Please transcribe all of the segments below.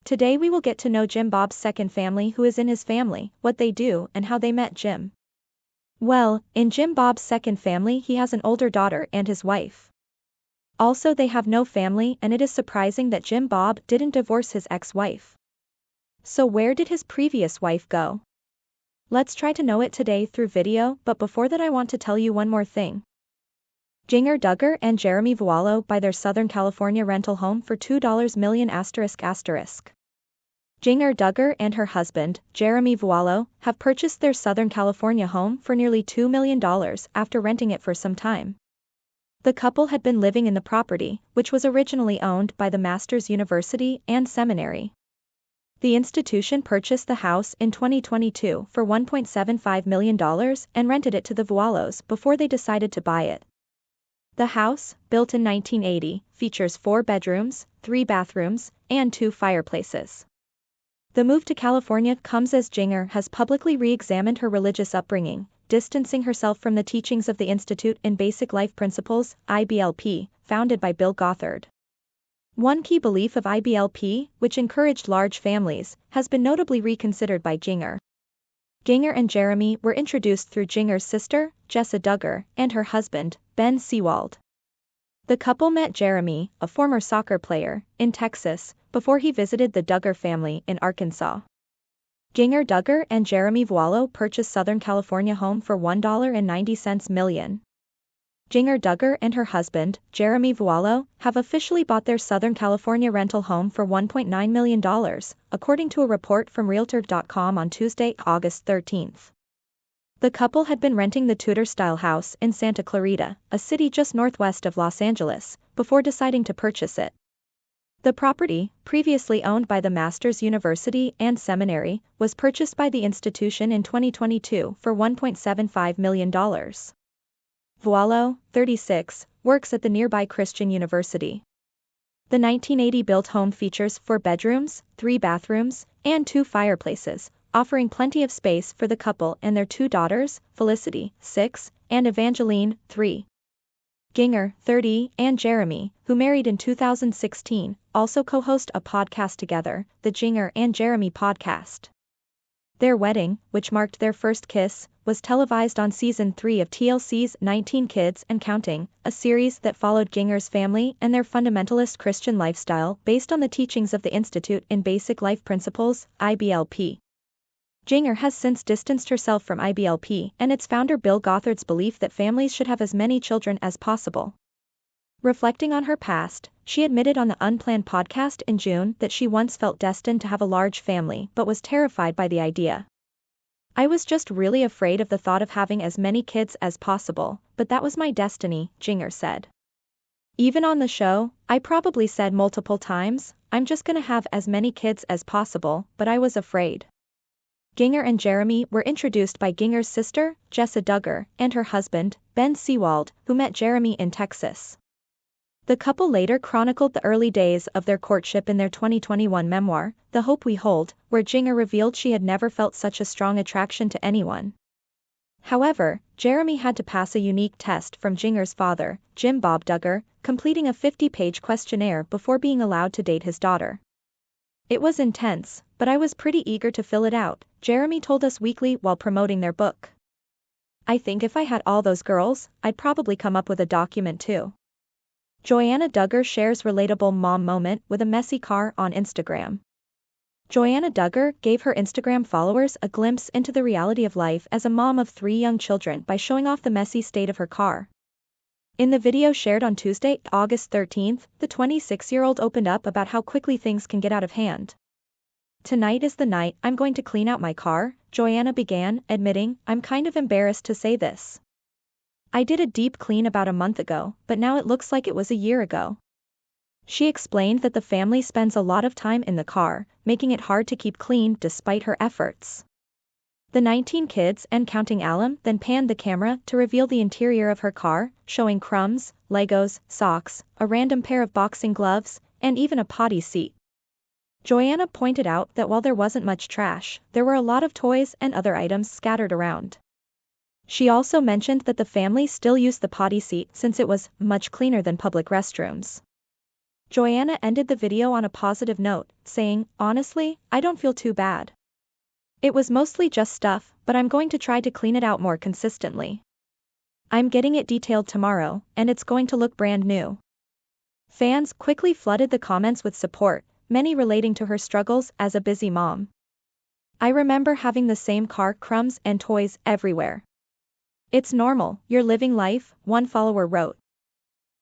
Today we will get to know Jim Bob's second family, who is in his family, what they do, and how they met Jim. Well, in Jim Bob's second family he has an older daughter and his wife. Also they have no family, and it is surprising that Jim Bob didn't divorce his ex-wife. So where did his previous wife go? Let's try to know it today through video, but before that I want to tell you one more thing. Jinger Duggar and Jeremy Vuolo buy their Southern California rental home for $2 million ***. Jinger Duggar and her husband, Jeremy Vuolo, have purchased their Southern California home for nearly $2 million after renting it for some time. The couple had been living in the property, which was originally owned by the Masters University and Seminary. The institution purchased the house in 2022 for $1.75 million and rented it to the Vuolos before they decided to buy it. The house, built in 1980, features 4 bedrooms, 3 bathrooms, and 2 fireplaces. The move to California comes as Jinger has publicly re-examined her religious upbringing, distancing herself from the teachings of the Institute in Basic Life Principles, IBLP, founded by Bill Gothard. One key belief of IBLP, which encouraged large families, has been notably reconsidered by Jinger. Jinger and Jeremy were introduced through Jinger's sister, Jessa Duggar, and her husband, Ben Seawald. The couple met Jeremy, a former soccer player, in Texas, before he visited the Duggar family in Arkansas. Jinger Duggar and Jeremy Vuolo purchased Southern California home for $1.90 million. Jinger Duggar and her husband, Jeremy Vuolo, have officially bought their Southern California rental home for $1.9 million, according to a report from Realtor.com on Tuesday, August 13. The couple had been renting the Tudor-style house in Santa Clarita, a city just northwest of Los Angeles, before deciding to purchase it. The property, previously owned by the Masters University and Seminary, was purchased by the institution in 2022 for $1.75 million. Vuolo, 36, works at the nearby Christian University. The 1980-built home features 4 bedrooms, 3 bathrooms, and 2 fireplaces, offering plenty of space for the couple and their 2 daughters, Felicity, 6, and Evangeline, 3. Jinger, 30, and Jeremy, who married in 2016, also co-host a podcast together, the Jinger and Jeremy podcast. Their wedding, which marked their first kiss, was televised on Season 3 of TLC's 19 Kids and Counting, a series that followed Jinger's family and their fundamentalist Christian lifestyle based on the teachings of the Institute in Basic Life Principles, IBLP. Jinger has since distanced herself from IBLP and its founder Bill Gothard's belief that families should have as many children as possible. Reflecting on her past, she admitted on the Unplanned podcast in June that she once felt destined to have a large family but was terrified by the idea. "I was just really afraid of the thought of having as many kids as possible, but that was my destiny," Jinger said. "Even on the show, I probably said multiple times, I'm just gonna have as many kids as possible, but I was afraid." Jinger and Jeremy were introduced by Jinger's sister, Jessa Duggar, and her husband, Ben Seawald, who met Jeremy in Texas. The couple later chronicled the early days of their courtship in their 2021 memoir, The Hope We Hold, where Jinger revealed she had never felt such a strong attraction to anyone. However, Jeremy had to pass a unique test from Jinger's father, Jim Bob Duggar, completing a 50-page questionnaire before being allowed to date his daughter. "It was intense, but I was pretty eager to fill it out," Jeremy told Us Weekly while promoting their book. "I think if I had all those girls, I'd probably come up with a document too." Joanna Duggar shares relatable mom moment with a messy car on Instagram. Joanna Duggar gave her Instagram followers a glimpse into the reality of life as a mom of 3 young children by showing off the messy state of her car. In the video shared on Tuesday, August 13, the 26-year-old opened up about how quickly things can get out of hand. "Tonight is the night I'm going to clean out my car," Joanna began, admitting, "I'm kind of embarrassed to say this. I did a deep clean about a month ago, but now it looks like it was a year ago." She explained that the family spends a lot of time in the car, making it hard to keep clean despite her efforts. The 19 Kids and Counting alum then panned the camera to reveal the interior of her car, showing crumbs, Legos, socks, a random pair of boxing gloves, and even a potty seat. Joanna pointed out that while there wasn't much trash, there were a lot of toys and other items scattered around. She also mentioned that the family still used the potty seat since it was much cleaner than public restrooms. Joanna ended the video on a positive note, saying, "Honestly, I don't feel too bad. It was mostly just stuff, but I'm going to try to clean it out more consistently. I'm getting it detailed tomorrow, and it's going to look brand new." Fans quickly flooded the comments with support, many relating to her struggles as a busy mom. "I remember having the same car, crumbs and toys everywhere. It's normal, you're living life," one follower wrote.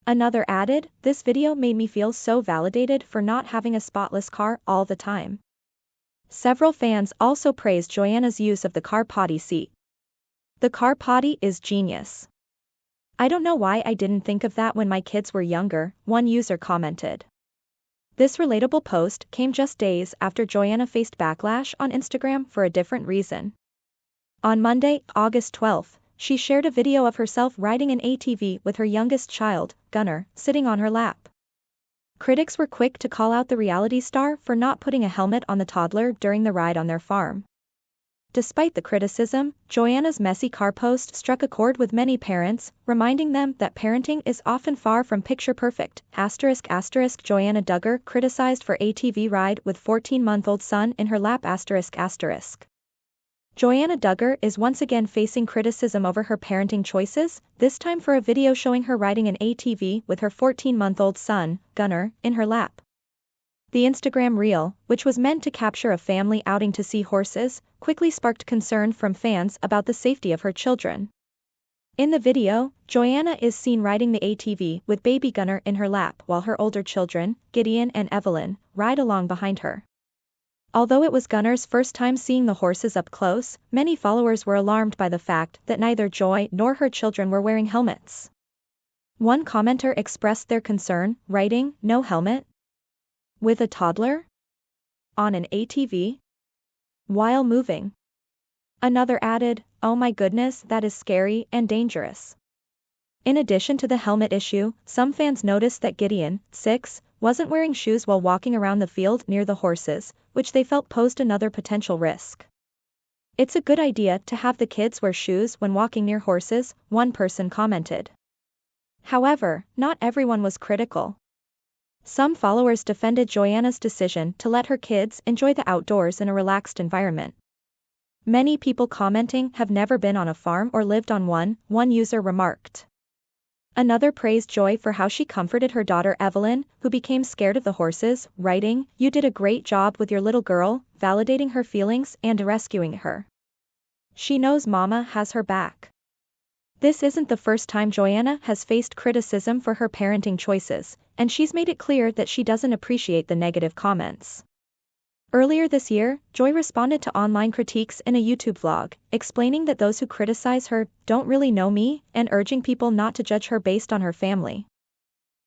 Another added, "This video made me feel so validated for not having a spotless car all the time." Several fans also praised Joanna's use of the car potty seat. "The car potty is genius. I don't know why I didn't think of that when my kids were younger," one user commented. This relatable post came just days after Joanna faced backlash on Instagram for a different reason. On Monday, August 12th, she shared a video of herself riding an ATV with her youngest child, Gunnar, sitting on her lap. Critics were quick to call out the reality star for not putting a helmet on the toddler during the ride on their farm. Despite the criticism, Joanna's messy car post struck a chord with many parents, reminding them that parenting is often far from picture perfect. **** Joanna Duggar criticized for ATV ride with 14-month-old son in her lap. ****. Joanna Duggar is once again facing criticism over her parenting choices, this time for a video showing her riding an ATV with her 14-month-old son, Gunnar, in her lap. The Instagram reel, which was meant to capture a family outing to see horses, quickly sparked concern from fans about the safety of her children. In the video, Joanna is seen riding the ATV with baby Gunnar in her lap while her older children, Gideon and Evelyn, ride along behind her. Although it was Gunnar's first time seeing the horses up close, many followers were alarmed by the fact that neither Joy nor her children were wearing helmets. One commenter expressed their concern, writing, "No helmet? With a toddler? On an ATV? While moving?" Another added, "Oh my goodness, that is scary and dangerous." In addition to the helmet issue, some fans noticed that Gideon, 6, wasn't wearing shoes while walking around the field near the horses, which they felt posed another potential risk. "It's a good idea to have the kids wear shoes when walking near horses," one person commented. However, not everyone was critical. Some followers defended Joanna's decision to let her kids enjoy the outdoors in a relaxed environment. "Many people commenting have never been on a farm or lived on one user remarked. Another praised Joy for how she comforted her daughter Evelyn, who became scared of the horses, writing, "You did a great job with your little girl, validating her feelings and rescuing her. She knows Mama has her back." This isn't the first time Joanna has faced criticism for her parenting choices, and she's made it clear that she doesn't appreciate the negative comments. Earlier this year, Joy responded to online critiques in a YouTube vlog, explaining that those who criticize her don't really know me and urging people not to judge her based on her family.